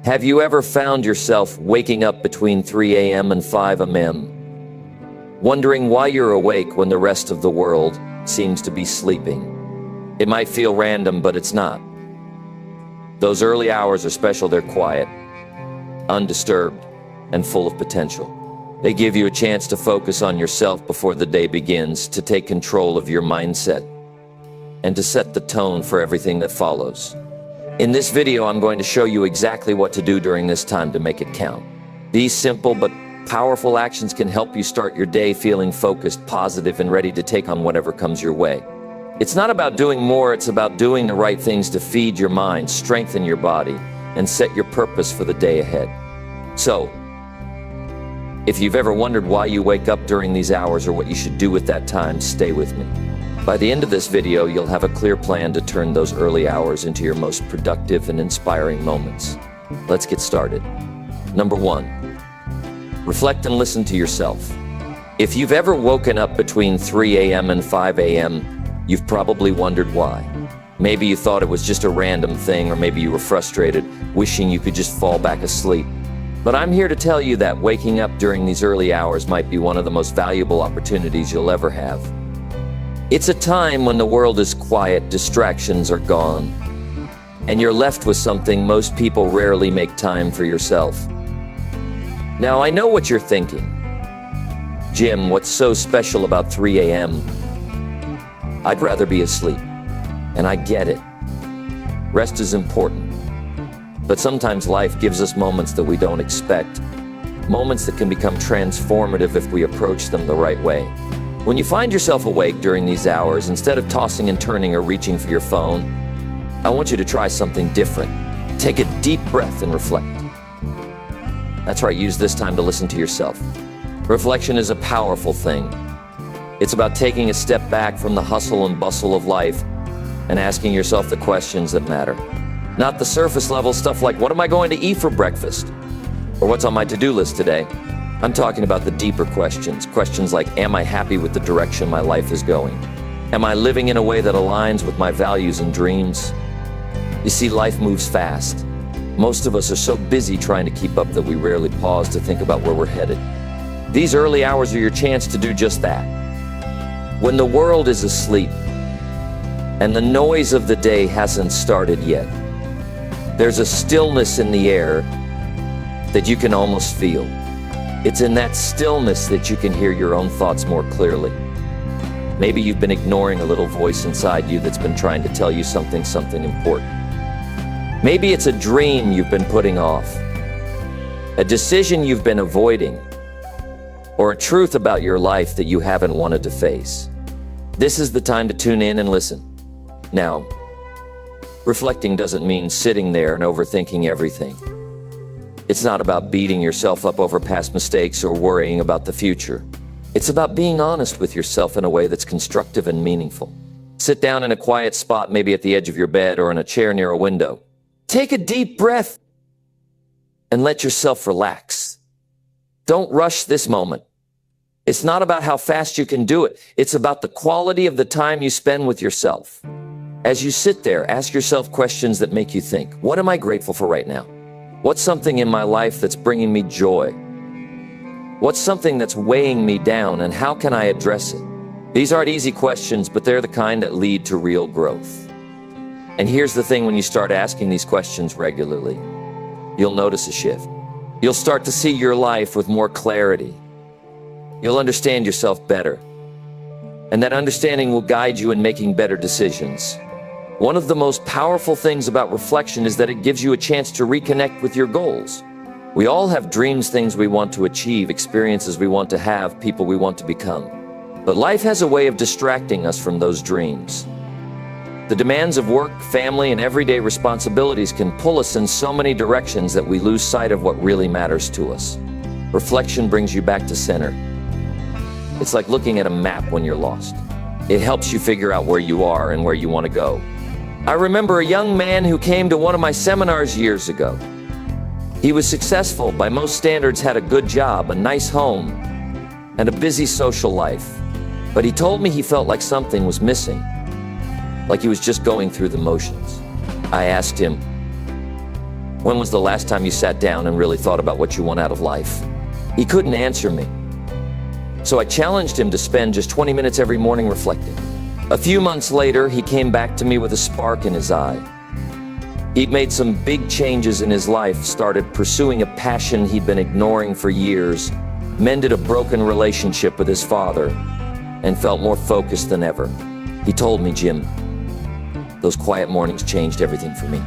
Have you ever found yourself waking up between 3 a.m. and 5 a.m., wondering why you're awake when the rest of the world seems to be sleeping? It might feel random, but it's not. Those early hours are special. They're quiet, undisturbed, and full of potential. They give you a chance to focus on yourself before the day begins, to take control of your mindset, and to set the tone for everything that follows. In this video, I'm going to show you exactly what to do during this time to make it count. These simple but powerful actions can help you start your day feeling focused, positive, and ready to take on whatever comes your way. It's not about doing more, it's about doing the right things to feed your mind, strengthen your body, and set your purpose for the day ahead. So, if you've ever wondered why you wake up during these hours or what you should do with that time, stay with me. By the end of this video, you'll have a clear plan to turn those early hours into your most productive and inspiring moments. Let's get started. Number 1, reflect and listen to yourself. If you've ever woken up between 3 a.m. and 5 a.m., you've probably wondered why. Maybe you thought it was just a random thing, or maybe you were frustrated, wishing you could just fall back asleep. But I'm here to tell you that waking up during these early hours might be one of the most valuable opportunities you'll ever have. It's a time when the world is quiet, distractions are gone, and you're left with something most people rarely make time for: yourself. Now, I know what you're thinking. Jim, what's so special about 3 a.m.? I'd rather be asleep. And I get it. Rest is important. But sometimes life gives us moments that we don't expect. Moments that can become transformative if we approach them the right way. When you find yourself awake during these hours, instead of tossing and turning or reaching for your phone, I want you to try something different. Take a deep breath and reflect. That's right, use this time to listen to yourself. Reflection is a powerful thing. It's about taking a step back from the hustle and bustle of life and asking yourself the questions that matter. Not the surface level stuff like, what am I going to eat for breakfast? Or what's on my to-do list today? I'm talking about the deeper questions. Questions like, am I happy with the direction my life is going? Am I living in a way that aligns with my values and dreams? You see, life moves fast. Most of us are so busy trying to keep up that we rarely pause to think about where we're headed. These early hours are your chance to do just that. When the world is asleep and the noise of the day hasn't started yet, there's a stillness in the air that you can almost feel. It's in that stillness that you can hear your own thoughts more clearly. Maybe you've been ignoring a little voice inside you that's been trying to tell you something important. Maybe it's a dream you've been putting off, a decision you've been avoiding, or a truth about your life that you haven't wanted to face. This is the time to tune in and listen. Now, reflecting doesn't mean sitting there and overthinking everything. It's not about beating yourself up over past mistakes or worrying about the future. It's about being honest with yourself in a way that's constructive and meaningful. Sit down in a quiet spot, maybe at the edge of your bed or in a chair near a window. Take a deep breath and let yourself relax. Don't rush this moment. It's not about how fast you can do it. It's about the quality of the time you spend with yourself. As you sit there, ask yourself questions that make you think. What am I grateful for right now? What's something in my life that's bringing me joy? What's something that's weighing me down, and how can I address it? These aren't easy questions, but they're the kind that lead to real growth. And here's the thing, when you start asking these questions regularly, you'll notice a shift. You'll start to see your life with more clarity. You'll understand yourself better. And that understanding will guide you in making better decisions. One of the most powerful things about reflection is that it gives you a chance to reconnect with your goals. We all have dreams, things we want to achieve, experiences we want to have, people we want to become. But life has a way of distracting us from those dreams. The demands of work, family, and everyday responsibilities can pull us in so many directions that we lose sight of what really matters to us. Reflection brings you back to center. It's like looking at a map when you're lost. It helps you figure out where you are and where you want to go. I remember a young man who came to one of my seminars years ago. He was successful by most standards, had a good job, a nice home, and a busy social life. But he told me he felt like something was missing, like he was just going through the motions. I asked him, When was the last time you sat down and really thought about what you want out of life? He couldn't answer me. So I challenged him to spend just 20 minutes every morning reflecting. A few months later, he came back to me with a spark in his eye. He'd made some big changes in his life, started pursuing a passion he'd been ignoring for years, mended a broken relationship with his father, and felt more focused than ever. He told me, "Jim, those quiet mornings changed everything for me.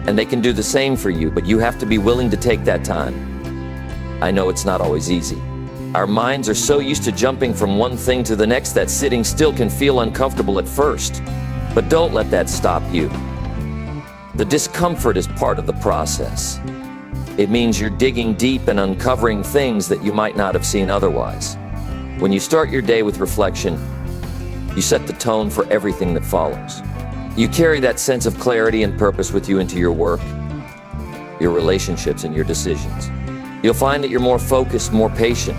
And they can do the same for you, but you have to be willing to take that time." I know it's not always easy. Our minds are so used to jumping from one thing to the next that sitting still can feel uncomfortable at first. But don't let that stop you. The discomfort is part of the process. It means you're digging deep and uncovering things that you might not have seen otherwise. When you start your day with reflection, you set the tone for everything that follows. You carry that sense of clarity and purpose with you into your work, your relationships, and your decisions. You'll find that you're more focused, more patient,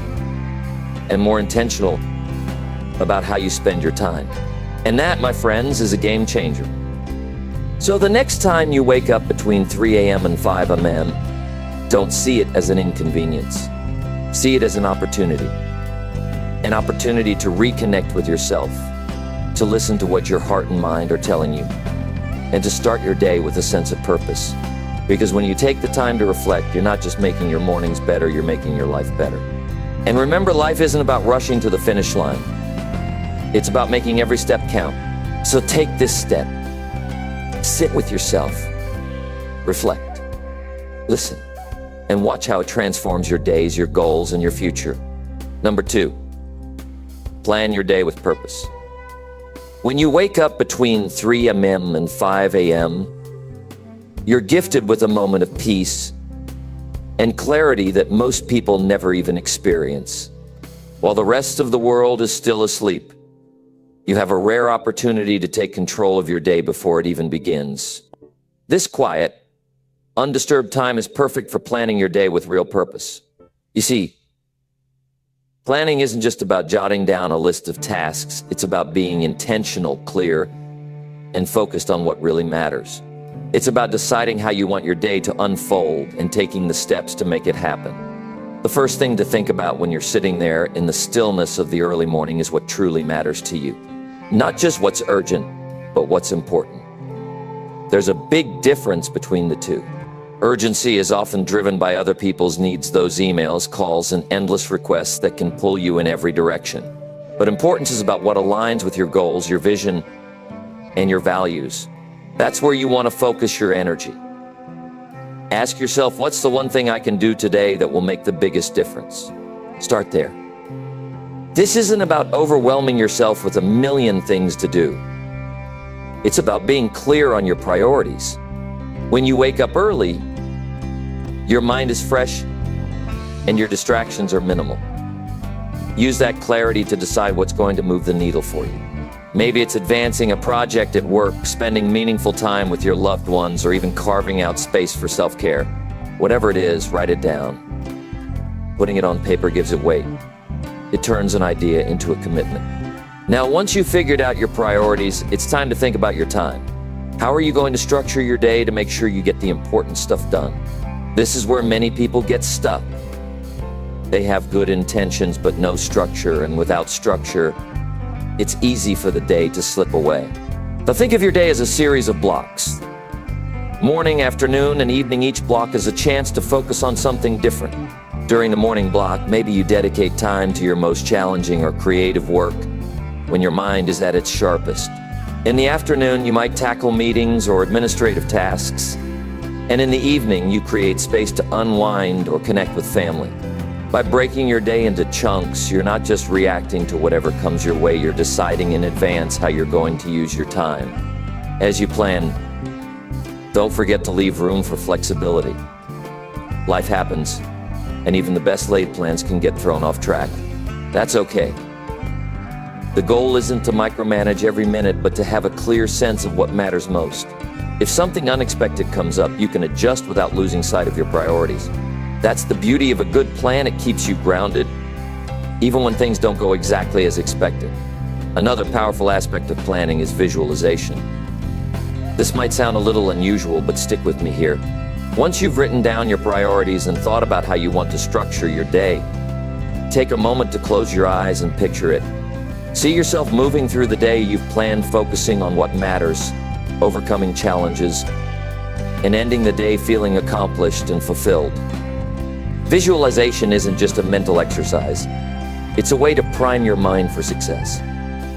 and more intentional about how you spend your time. And that, my friends, is a game changer. So the next time you wake up between 3 a.m. and 5 a.m., don't see it as an inconvenience. See it as an opportunity to reconnect with yourself, to listen to what your heart and mind are telling you, and to start your day with a sense of purpose. Because when you take the time to reflect, you're not just making your mornings better, you're making your life better. And remember, life isn't about rushing to the finish line. It's about making every step count. So take this step. Sit with yourself. Reflect. Listen. And watch how it transforms your days, your goals, and your future. Number 2, plan your day with purpose. When you wake up between 3 a.m. and 5 a.m., you're gifted with a moment of peace and clarity that most people never even experience. While the rest of the world is still asleep, you have a rare opportunity to take control of your day before it even begins. This quiet, undisturbed time is perfect for planning your day with real purpose. You see, planning isn't just about jotting down a list of tasks. It's about being intentional, clear, and focused on what really matters. It's about deciding how you want your day to unfold and taking the steps to make it happen. The first thing to think about when you're sitting there in the stillness of the early morning is what truly matters to you. Not just what's urgent, but what's important. There's a big difference between the two. Urgency is often driven by other people's needs, those emails, calls, and endless requests that can pull you in every direction. But importance is about what aligns with your goals, your vision, and your values. That's where you want to focus your energy. Ask yourself, what's the one thing I can do today that will make the biggest difference? Start there. This isn't about overwhelming yourself with a million things to do. It's about being clear on your priorities. When you wake up early, your mind is fresh and your distractions are minimal. Use that clarity to decide what's going to move the needle for you. Maybe it's advancing a project at work, spending meaningful time with your loved ones, or even carving out space for self-care. Whatever it is, write it down. Putting it on paper gives it weight. It turns an idea into a commitment. Now, once you've figured out your priorities, it's time to think about your time. How are you going to structure your day to make sure you get the important stuff done? This is where many people get stuck. They have good intentions, but no structure, and without structure, it's easy for the day to slip away. Now think of your day as a series of blocks. Morning, afternoon, and evening, each block is a chance to focus on something different. During the morning block, maybe you dedicate time to your most challenging or creative work when your mind is at its sharpest. In the afternoon, you might tackle meetings or administrative tasks. And in the evening, you create space to unwind or connect with family. By breaking your day into chunks, you're not just reacting to whatever comes your way, you're deciding in advance how you're going to use your time. As you plan, don't forget to leave room for flexibility. Life happens, and even the best laid plans can get thrown off track. That's okay. The goal isn't to micromanage every minute, but to have a clear sense of what matters most. If something unexpected comes up, you can adjust without losing sight of your priorities. That's the beauty of a good plan. It keeps you grounded, even when things don't go exactly as expected. Another powerful aspect of planning is visualization. This might sound a little unusual, but stick with me here. Once you've written down your priorities and thought about how you want to structure your day, take a moment to close your eyes and picture it. See yourself moving through the day you've planned, focusing on what matters, overcoming challenges, and ending the day feeling accomplished and fulfilled. Visualization isn't just a mental exercise. It's a way to prime your mind for success.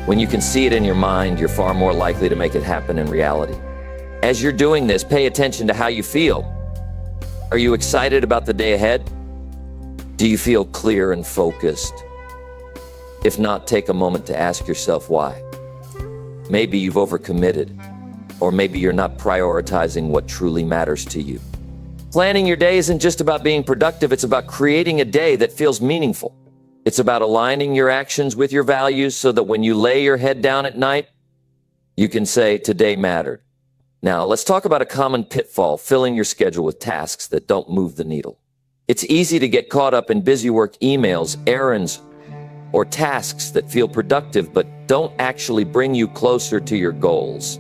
When you can see it in your mind, you're far more likely to make it happen in reality. As you're doing this, pay attention to how you feel. Are you excited about the day ahead? Do you feel clear and focused? If not, take a moment to ask yourself why. Maybe you've overcommitted, or maybe you're not prioritizing what truly matters to you. Planning your day isn't just about being productive, it's about creating a day that feels meaningful. It's about aligning your actions with your values so that when you lay your head down at night, you can say, today mattered. Now, let's talk about a common pitfall, filling your schedule with tasks that don't move the needle. It's easy to get caught up in busy work emails, errands, or tasks that feel productive but don't actually bring you closer to your goals.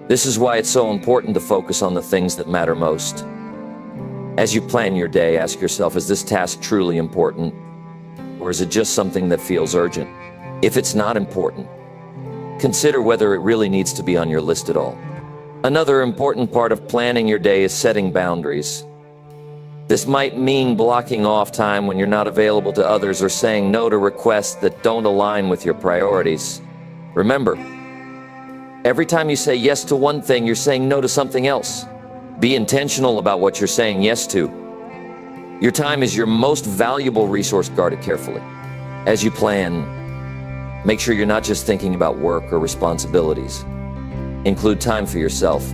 This is why it's so important to focus on the things that matter most. As you plan your day, ask yourself, is this task truly important? Or is it just something that feels urgent? If it's not important, consider whether it really needs to be on your list at all. Another important part of planning your day is setting boundaries. This might mean blocking off time when you're not available to others or saying no to requests that don't align with your priorities. Remember, every time you say yes to one thing, you're saying no to something else. Be intentional about what you're saying yes to. Your time is your most valuable resource. Guard it carefully. As you plan, make sure you're not just thinking about work or responsibilities. Include time for yourself.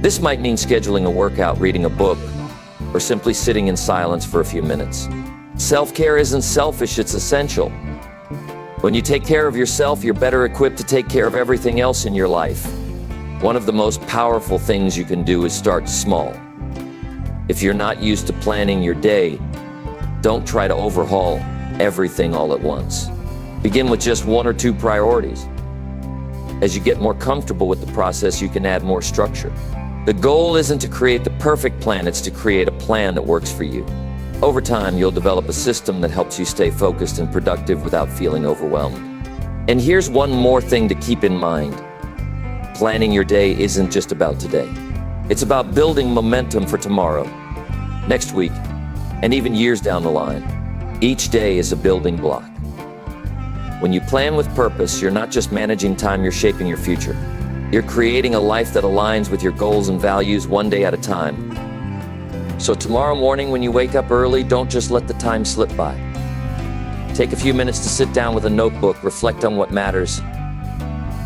This might mean scheduling a workout, reading a book, or simply sitting in silence for a few minutes. Self-care isn't selfish, it's essential. When you take care of yourself, you're better equipped to take care of everything else in your life. One of the most powerful things you can do is start small. If you're not used to planning your day, don't try to overhaul everything all at once. Begin with just one or two priorities. As you get more comfortable with the process, you can add more structure. The goal isn't to create the perfect plan, it's to create a plan that works for you. Over time, you'll develop a system that helps you stay focused and productive without feeling overwhelmed. And here's one more thing to keep in mind. Planning your day isn't just about today. It's about building momentum for tomorrow, next week, and even years down the line. Each day is a building block. When you plan with purpose, you're not just managing time, you're shaping your future. You're creating a life that aligns with your goals and values one day at a time. So tomorrow morning when you wake up early, don't just let the time slip by. Take a few minutes to sit down with a notebook, reflect on what matters,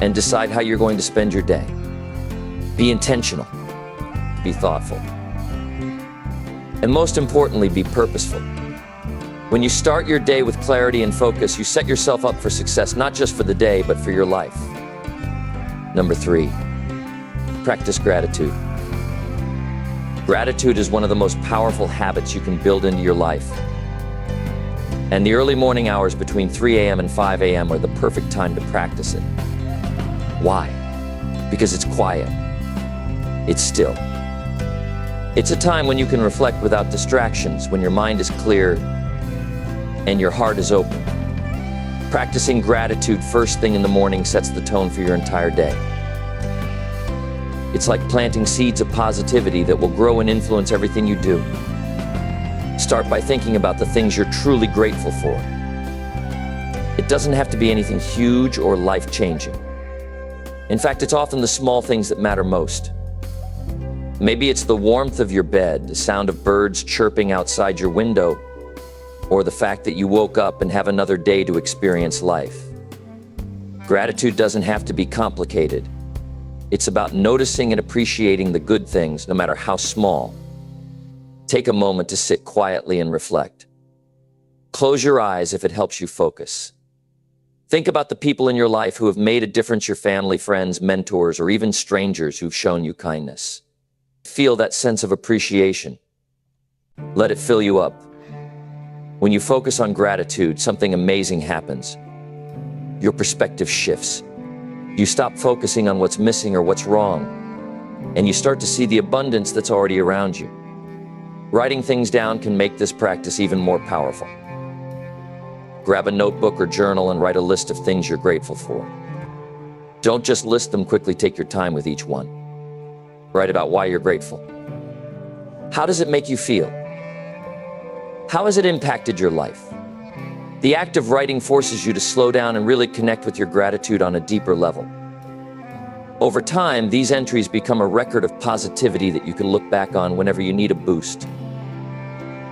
and decide how you're going to spend your day. Be intentional. Be thoughtful. And most importantly, be purposeful. When you start your day with clarity and focus, you set yourself up for success, not just for the day, but for your life. Number 3, practice gratitude. Gratitude is one of the most powerful habits you can build into your life. And the early morning hours between 3 a.m. and 5 a.m. are the perfect time to practice it. Why? Because it's quiet. It's still. It's a time when you can reflect without distractions, when your mind is clear and your heart is open. Practicing gratitude first thing in the morning sets the tone for your entire day. It's like planting seeds of positivity that will grow and influence everything you do. Start by thinking about the things you're truly grateful for. It doesn't have to be anything huge or life-changing. In fact, it's often the small things that matter most. Maybe it's the warmth of your bed, the sound of birds chirping outside your window, or the fact that you woke up and have another day to experience life. Gratitude doesn't have to be complicated. It's about noticing and appreciating the good things, no matter how small. Take a moment to sit quietly and reflect. Close your eyes if it helps you focus. Think about the people in your life who have made a difference, your family, friends, mentors, or even strangers who've shown you kindness. Feel that sense of appreciation. Let it fill you up. When you focus on gratitude, something amazing happens. Your perspective shifts. You stop focusing on what's missing or what's wrong, and you start to see the abundance that's already around you. Writing things down can make this practice even more powerful. Grab a notebook or journal and write a list of things you're grateful for. Don't just list them quickly, take your time with each one. Write about why you're grateful. How does it make you feel? How has it impacted your life? The act of writing forces you to slow down and really connect with your gratitude on a deeper level. Over time, these entries become a record of positivity that you can look back on whenever you need a boost.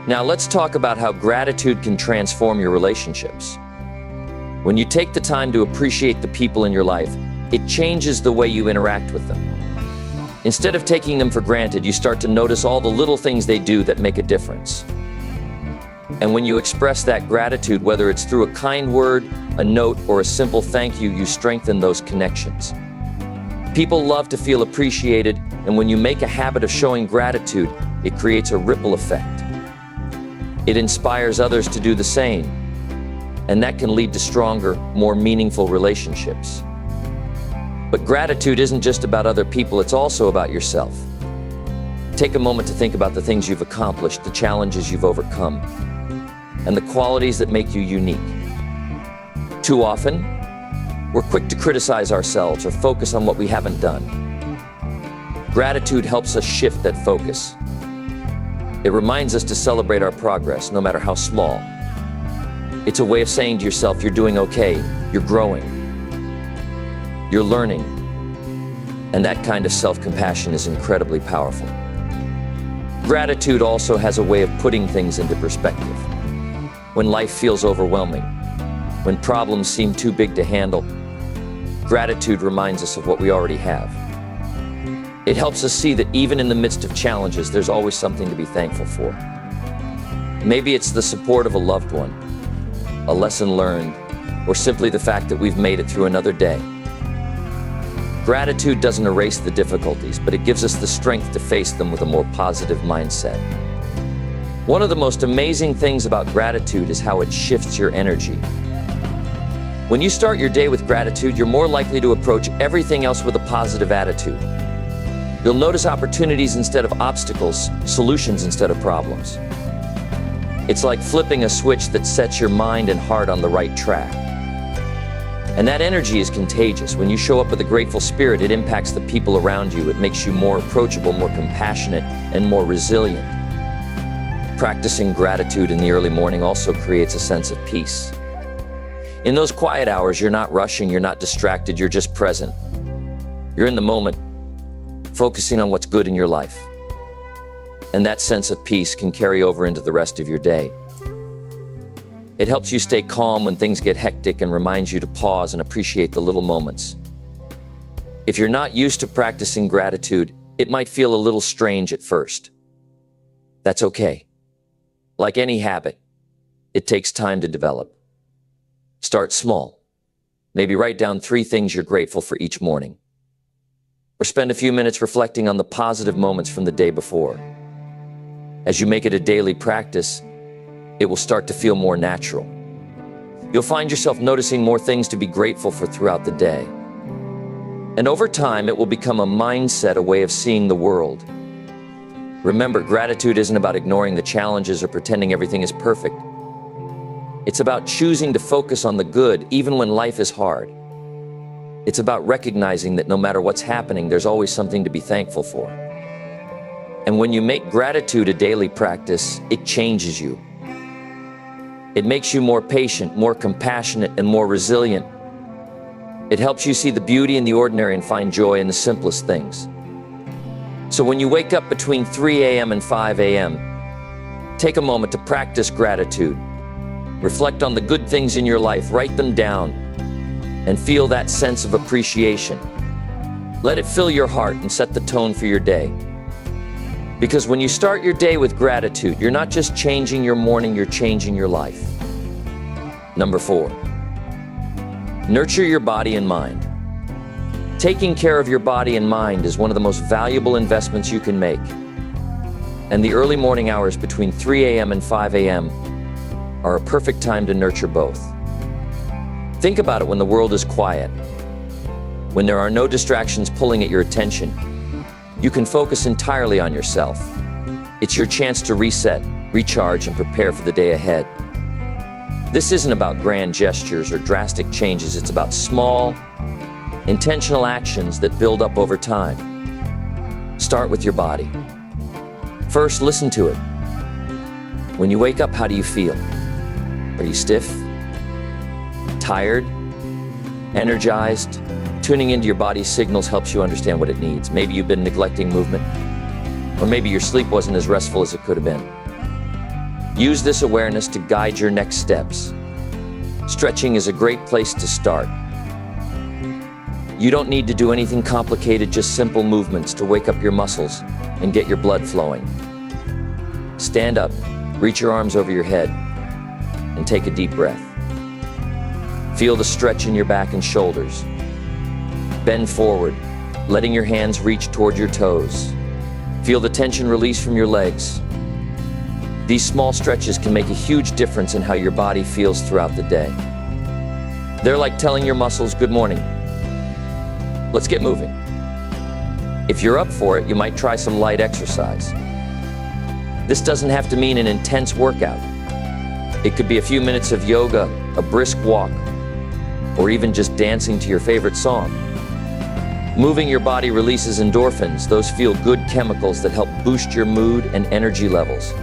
Now let's talk about how gratitude can transform your relationships. When you take the time to appreciate the people in your life, it changes the way you interact with them. Instead of taking them for granted, you start to notice all the little things they do that make a difference. And when you express that gratitude, whether it's through a kind word, a note, or a simple thank you, you strengthen those connections. People love to feel appreciated, and when you make a habit of showing gratitude, it creates a ripple effect. It inspires others to do the same, and that can lead to stronger, more meaningful relationships. But gratitude isn't just about other people, it's also about yourself. Take a moment to think about the things you've accomplished, the challenges you've overcome, and the qualities that make you unique. Too often, we're quick to criticize ourselves or focus on what we haven't done. Gratitude helps us shift that focus. It reminds us to celebrate our progress, no matter how small. It's a way of saying to yourself, you're doing okay, you're growing, you're learning. And that kind of self-compassion is incredibly powerful. Gratitude also has a way of putting things into perspective. When life feels overwhelming, when problems seem too big to handle, gratitude reminds us of what we already have. It helps us see that even in the midst of challenges, there's always something to be thankful for. Maybe it's the support of a loved one, a lesson learned, or simply the fact that we've made it through another day. Gratitude doesn't erase the difficulties, but it gives us the strength to face them with a more positive mindset. One of the most amazing things about gratitude is how it shifts your energy. When you start your day with gratitude, you're more likely to approach everything else with a positive attitude. You'll notice opportunities instead of obstacles, solutions instead of problems. It's like flipping a switch that sets your mind and heart on the right track. And that energy is contagious. When you show up with a grateful spirit, it impacts the people around you. It makes you more approachable, more compassionate, and more resilient. Practicing gratitude in the early morning also creates a sense of peace. In those quiet hours, you're not rushing, you're not distracted, you're just present. You're in the moment, focusing on what's good in your life. And that sense of peace can carry over into the rest of your day. It helps you stay calm when things get hectic and reminds you to pause and appreciate the little moments. If you're not used to practicing gratitude, it might feel a little strange at first. That's okay. Like any habit, it takes time to develop. Start small. Maybe write down 3 things you're grateful for each morning. Or spend a few minutes reflecting on the positive moments from the day before. As you make it a daily practice, it will start to feel more natural. You'll find yourself noticing more things to be grateful for throughout the day. And over time, it will become a mindset, a way of seeing the world. Remember, gratitude isn't about ignoring the challenges or pretending everything is perfect. It's about choosing to focus on the good, even when life is hard. It's about recognizing that no matter what's happening, there's always something to be thankful for. And when you make gratitude a daily practice, it changes you. It makes you more patient, more compassionate, and more resilient. It helps you see the beauty in the ordinary and find joy in the simplest things. So when you wake up between 3 a.m. and 5 a.m., take a moment to practice gratitude. Reflect on the good things in your life, write them down, and feel that sense of appreciation. Let it fill your heart and set the tone for your day. Because when you start your day with gratitude, you're not just changing your morning, you're changing your life. Number 4, nurture your body and mind. Taking care of your body and mind is one of the most valuable investments you can make. And the early morning hours between 3 a.m. and 5 a.m. are a perfect time to nurture both. Think about it when the world is quiet. When there are no distractions pulling at your attention, you can focus entirely on yourself. It's your chance to reset, recharge, and prepare for the day ahead. This isn't about grand gestures or drastic changes. It's about small, intentional actions that build up over time. Start with your body. First, listen to it. When you wake up, how do you feel? Are you stiff? Tired? Energized? Tuning into your body's signals helps you understand what it needs. Maybe you've been neglecting movement, or maybe your sleep wasn't as restful as it could have been. Use this awareness to guide your next steps. Stretching is a great place to start. You don't need to do anything complicated, just simple movements to wake up your muscles and get your blood flowing. Stand up, reach your arms over your head, and take a deep breath. Feel the stretch in your back and shoulders. Bend forward, letting your hands reach toward your toes. Feel the tension release from your legs. These small stretches can make a huge difference in how your body feels throughout the day. They're like telling your muscles, good morning. Let's get moving. If you're up for it, you might try some light exercise. This doesn't have to mean an intense workout. It could be a few minutes of yoga, a brisk walk, or even just dancing to your favorite song. Moving your body releases endorphins, those feel-good chemicals that help boost your mood and energy levels.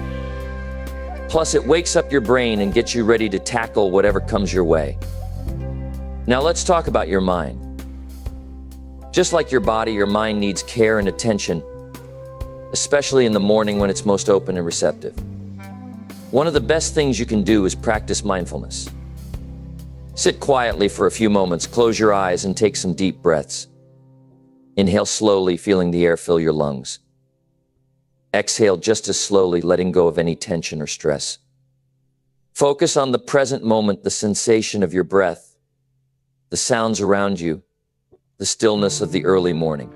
Plus, it wakes up your brain and gets you ready to tackle whatever comes your way. Now let's talk about your mind. Just like your body, your mind needs care and attention, especially in the morning when it's most open and receptive. One of the best things you can do is practice mindfulness. Sit quietly for a few moments, close your eyes, and take some deep breaths. Inhale slowly, feeling the air fill your lungs. Exhale just as slowly, letting go of any tension or stress. Focus on the present moment, the sensation of your breath, the sounds around you, the stillness of the early morning.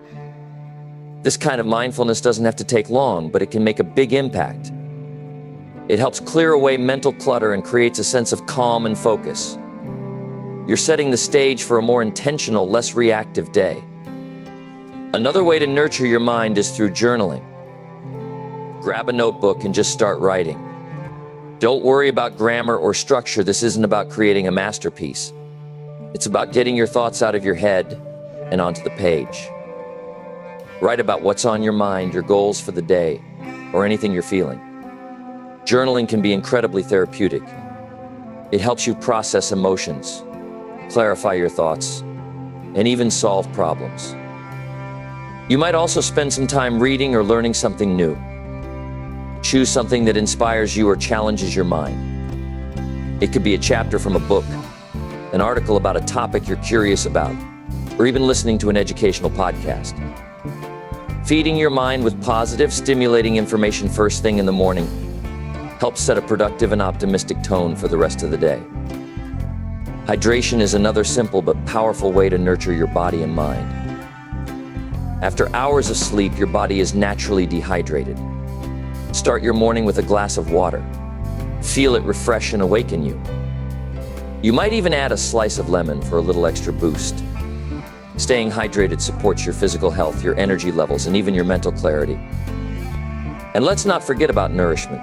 This kind of mindfulness doesn't have to take long, but it can make a big impact. It helps clear away mental clutter and creates a sense of calm and focus. You're setting the stage for a more intentional, less reactive day. Another way to nurture your mind is through journaling. Grab a notebook and just start writing. Don't worry about grammar or structure. This isn't about creating a masterpiece. It's about getting your thoughts out of your head and onto the page. Write about what's on your mind, your goals for the day, or anything you're feeling. Journaling can be incredibly therapeutic. It helps you process emotions, clarify your thoughts, and even solve problems. You might also spend some time reading or learning something new. Choose something that inspires you or challenges your mind. It could be a chapter from a book, an article about a topic you're curious about, or even listening to an educational podcast. Feeding your mind with positive, stimulating information first thing in the morning helps set a productive and optimistic tone for the rest of the day. Hydration is another simple but powerful way to nurture your body and mind. After hours of sleep, your body is naturally dehydrated. Start your morning with a glass of water. Feel it refresh and awaken you. You might even add a slice of lemon for a little extra boost. Staying hydrated supports your physical health, your energy levels, and even your mental clarity. And let's not forget about nourishment.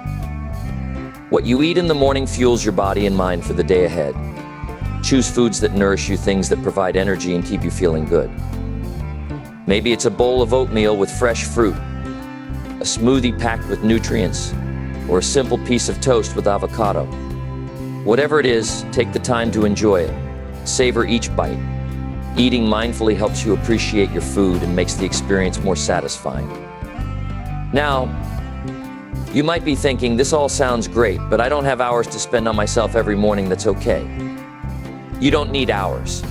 What you eat in the morning fuels your body and mind for the day ahead. Choose foods that nourish you, things that provide energy and keep you feeling good. Maybe it's a bowl of oatmeal with fresh fruit, a smoothie packed with nutrients, or a simple piece of toast with avocado. Whatever it is, take the time to enjoy it. Savor each bite. Eating mindfully helps you appreciate your food and makes the experience more satisfying. Now, you might be thinking, this all sounds great, but I don't have hours to spend on myself every morning. That's okay. You don't need hours.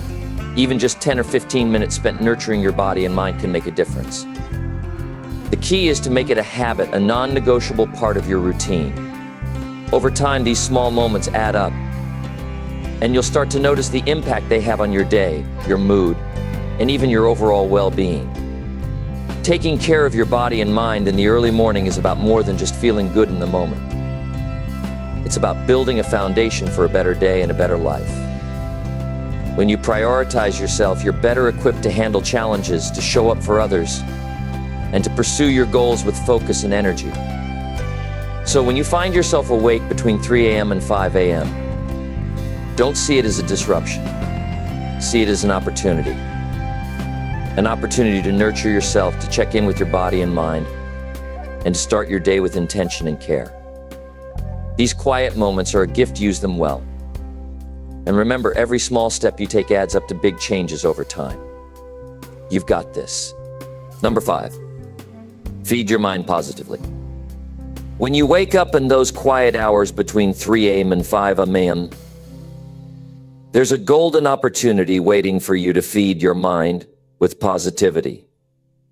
Even just 10 or 15 minutes spent nurturing your body and mind can make a difference. The key is to make it a habit, a non-negotiable part of your routine. Over time, these small moments add up, and you'll start to notice the impact they have on your day, your mood, and even your overall well-being. Taking care of your body and mind in the early morning is about more than just feeling good in the moment. It's about building a foundation for a better day and a better life. When you prioritize yourself, you're better equipped to handle challenges, to show up for others, and to pursue your goals with focus and energy. So when you find yourself awake between 3 a.m. and 5 a.m., don't see it as a disruption. See it as an opportunity. An opportunity to nurture yourself, to check in with your body and mind, and to start your day with intention and care. These quiet moments are a gift. Use them well. And remember, every small step you take adds up to big changes over time. You've got this. Number 5, feed your mind positively. When you wake up in those quiet hours between 3 a.m. and 5 a.m., there's a golden opportunity waiting for you to feed your mind with positivity.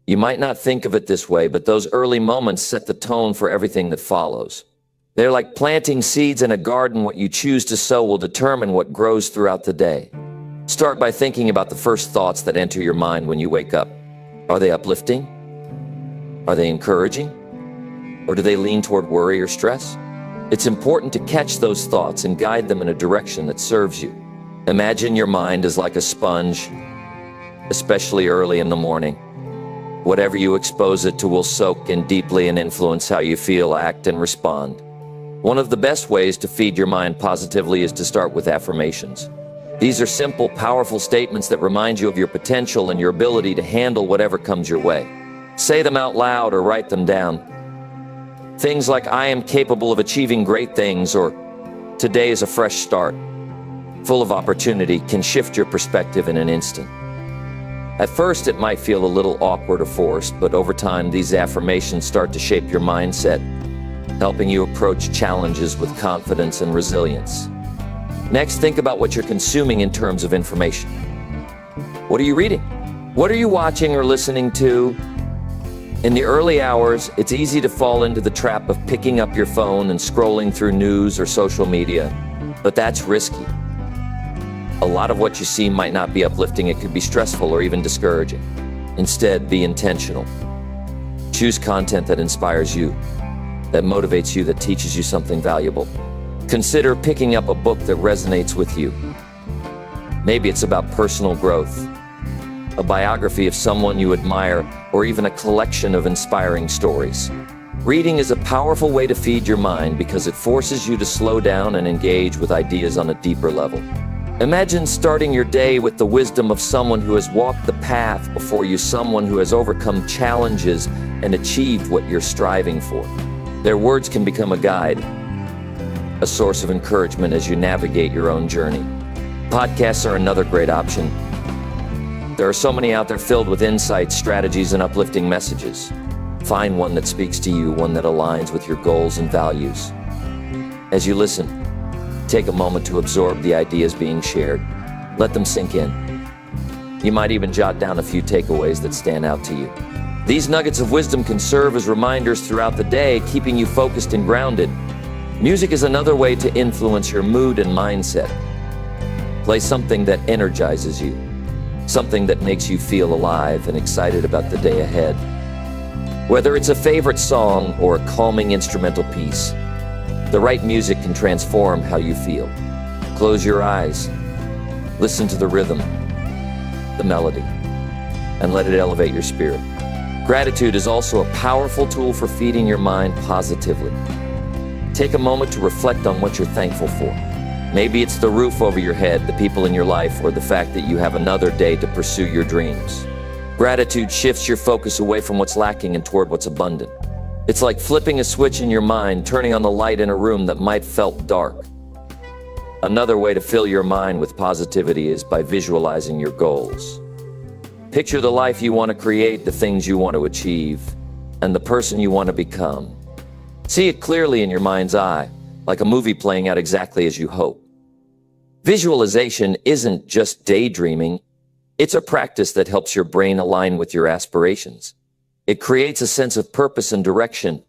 You might not think of it this way, but those early moments set the tone for everything that follows. They're like planting seeds in a garden. What you choose to sow will determine what grows throughout the day. Start by thinking about the first thoughts that enter your mind when you wake up. Are they uplifting? Are they encouraging? Or do they lean toward worry or stress? It's important to catch those thoughts and guide them in a direction that serves you. Imagine your mind is like a sponge, especially early in the morning. Whatever you expose it to will soak in deeply and influence how you feel, act, and respond. One of the best ways to feed your mind positively is to start with affirmations. These are simple, powerful statements that remind you of your potential and your ability to handle whatever comes your way. Say them out loud or write them down. Things like, I am capable of achieving great things, or today is a fresh start, full of opportunity, can shift your perspective in an instant. At first, it might feel a little awkward or forced, but over time, these affirmations start to shape your mindset, helping you approach challenges with confidence and resilience. Next, think about what you're consuming in terms of information. What are you reading? What are you watching or listening to? In the early hours, it's easy to fall into the trap of picking up your phone and scrolling through news or social media, but that's risky. A lot of what you see might not be uplifting. It could be stressful or even discouraging. Instead, be intentional. Choose content that inspires you, that motivates you, that teaches you something valuable. Consider picking up a book that resonates with you. Maybe it's about personal growth, a biography of someone you admire, or even a collection of inspiring stories. Reading is a powerful way to feed your mind because it forces you to slow down and engage with ideas on a deeper level. Imagine starting your day with the wisdom of someone who has walked the path before you, someone who has overcome challenges and achieved what you're striving for. Their words can become a guide, a source of encouragement as you navigate your own journey. Podcasts are another great option. There are so many out there filled with insights, strategies, and uplifting messages. Find one that speaks to you, one that aligns with your goals and values. As you listen, take a moment to absorb the ideas being shared. Let them sink in. You might even jot down a few takeaways that stand out to you. These nuggets of wisdom can serve as reminders throughout the day, keeping you focused and grounded. Music is another way to influence your mood and mindset. Play something that energizes you, something that makes you feel alive and excited about the day ahead. Whether it's a favorite song or a calming instrumental piece, the right music can transform how you feel. Close your eyes, listen to the rhythm, the melody, and let it elevate your spirit. Gratitude is also a powerful tool for feeding your mind positively. Take a moment to reflect on what you're thankful for. Maybe it's the roof over your head, the people in your life, or the fact that you have another day to pursue your dreams. Gratitude shifts your focus away from what's lacking and toward what's abundant. It's like flipping a switch in your mind, turning on the light in a room that might felt dark. Another way to fill your mind with positivity is by visualizing your goals. Picture the life you want to create, the things you want to achieve, and the person you want to become. See it clearly in your mind's eye, like a movie playing out exactly as you hope. Visualization isn't just daydreaming. It's a practice that helps your brain align with your aspirations. It creates a sense of purpose and direction,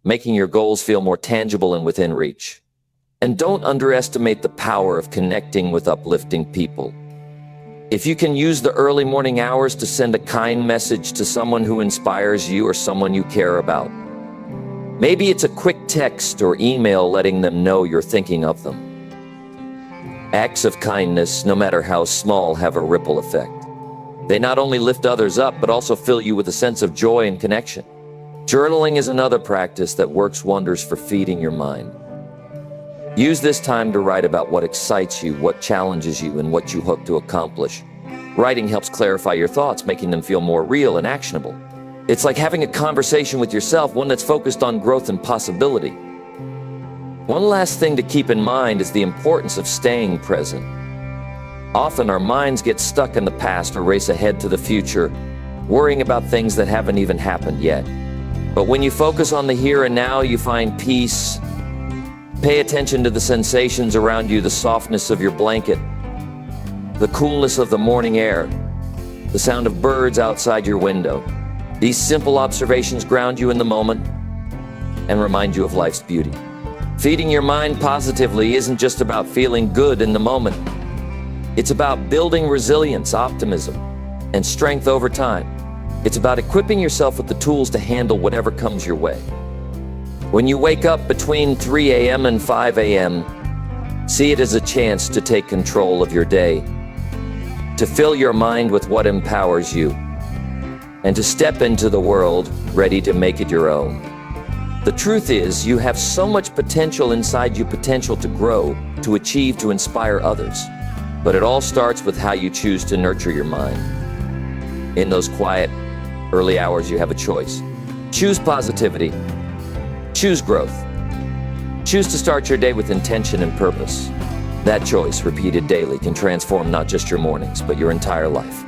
making your goals feel more tangible and within reach. And don't underestimate the power of connecting with uplifting people. If you can use the early morning hours to send a kind message to someone who inspires you or someone you care about, maybe it's a quick text or email letting them know you're thinking of them. Acts of kindness, no matter how small, have a ripple effect. They not only lift others up, but also fill you with a sense of joy and connection. Journaling is another practice that works wonders for feeding your mind. Use this time to write about what excites you, what challenges you, and what you hope to accomplish. Writing helps clarify your thoughts, making them feel more real and actionable. It's like having a conversation with yourself, one that's focused on growth and possibility. One last thing to keep in mind is the importance of staying present. Often our minds get stuck in the past or race ahead to the future, worrying about things that haven't even happened yet. But when you focus on the here and now, you find peace. Pay attention to the sensations around you, the softness of your blanket, the coolness of the morning air, the sound of birds outside your window. These simple observations ground you in the moment and remind you of life's beauty. Feeding your mind positively isn't just about feeling good in the moment. It's about building resilience, optimism, and strength over time. It's about equipping yourself with the tools to handle whatever comes your way. When you wake up between 3 a.m. and 5 a.m., see it as a chance to take control of your day, to fill your mind with what empowers you, and to step into the world ready to make it your own. The truth is, you have so much potential inside you, potential to grow, to achieve, to inspire others. But it all starts with how you choose to nurture your mind. In those quiet, early hours, you have a choice. Choose positivity. Choose growth. Choose to start your day with intention and purpose. That choice, repeated daily, can transform not just your mornings, but your entire life.